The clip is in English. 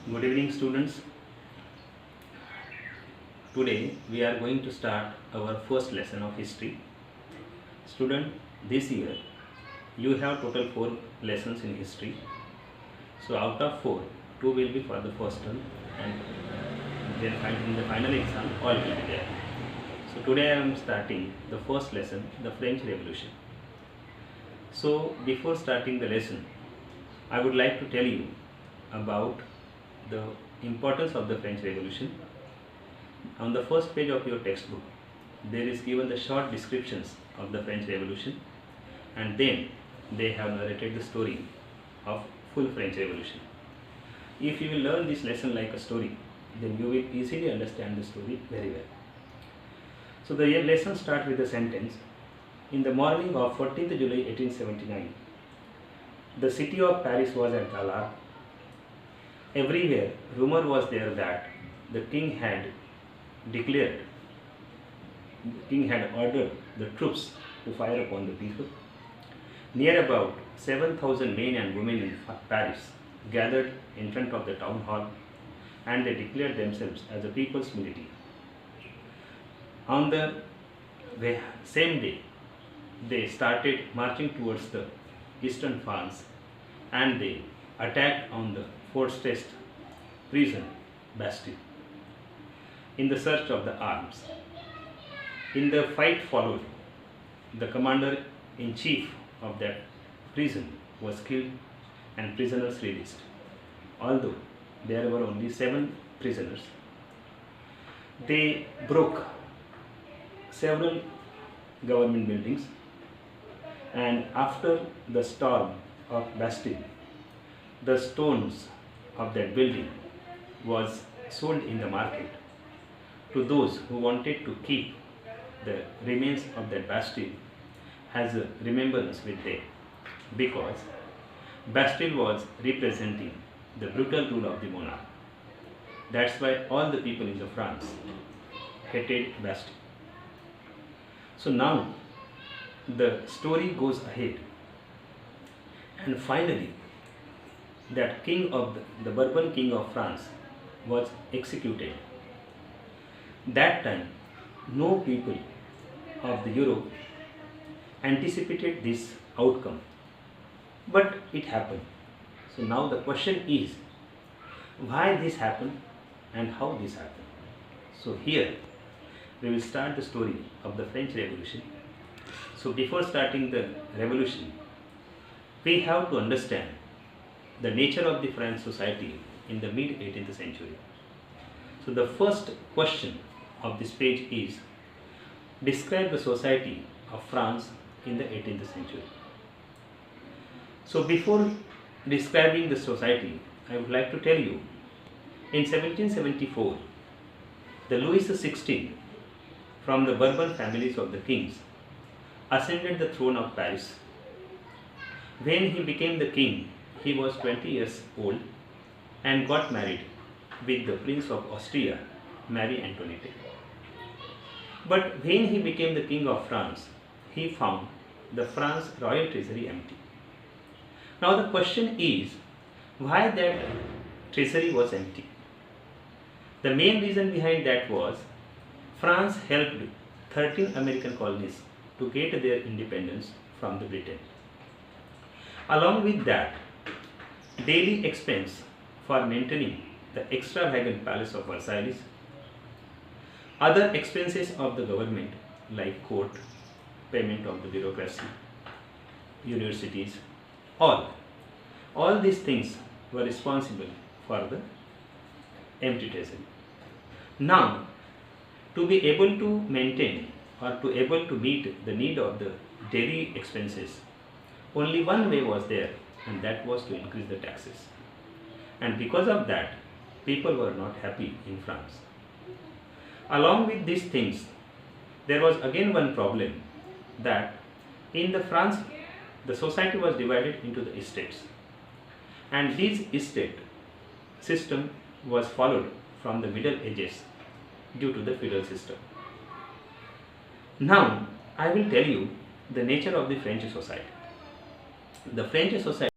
Good evening, students. Today we are going to start our first lesson of history. Student, this year you have total 4 lessons in history. So out of 4, 2 will be for the first term, and then in the final exam all will be there. So today I am starting the first lesson, the French Revolution. So before starting the lesson, I would like to tell you about the importance of the French Revolution. On the first page of your textbook, there is given the short descriptions of the French Revolution, and then they have narrated the story of full French Revolution. If you will learn this lesson like a story, then you will easily understand the story very well. So the lesson starts with the sentence, in the morning of 14th July 1879, the city of Paris was at gala. Everywhere rumor was there that the king had ordered the troops to fire upon the people. Near about 7,000 men and women in Paris gathered in front of the town hall, and they declared themselves as a people's military. On the same day, they started marching towards the eastern France, and they attacked on the fortress prison Bastille in the search of the arms. In the fight followed, the commander-in-chief of that prison was killed and prisoners released. Although there were only 7 prisoners, they broke several government buildings, and after the storm of Bastille, the stones of that building was sold in the market to those who wanted to keep the remains of that Bastille as a remembrance with them, because Bastille was representing the brutal rule of the monarch. That's why all the people in the France hated Bastille. So now the story goes ahead, and finally that king of the Bourbon king of France was executed. That time no people of the Europe anticipated this outcome, but it happened. So now the question is, why this happened and how this happened. So here we will start the story of the French Revolution. So before starting the revolution, we have to understand the nature of the French society in the mid 18th century. So the first question of this page is, describe the society of France in the 18th century. So before describing the society, I would like to tell you, in 1774, the Louis XVI, from the Bourbon families of the kings, ascended the throne of Paris. When he became the king, he was 20 years old and got married with the Prince of Austria, Marie Antoinette. But when he became the king of France, he found the France royal treasury empty. Now the question is, why that treasury was empty? The main reason behind that was, France helped 13 American colonies to get their independence from the Britain. Along with that, daily expense for maintaining the extravagant palace of Versailles, other expenses of the government like court, payment of the bureaucracy, universities, all these things were responsible for the empty treasury. Now, to be able to maintain or to able to meet the need of the daily expenses, only one way was there, and that was to increase the taxes. And because of that, people were not happy in France. Along with these things, there was again one problem, that in the France, the society was divided into the estates, and this estate system was followed from the Middle Ages due to the feudal system. Now, I will tell you the nature of the French society. The French society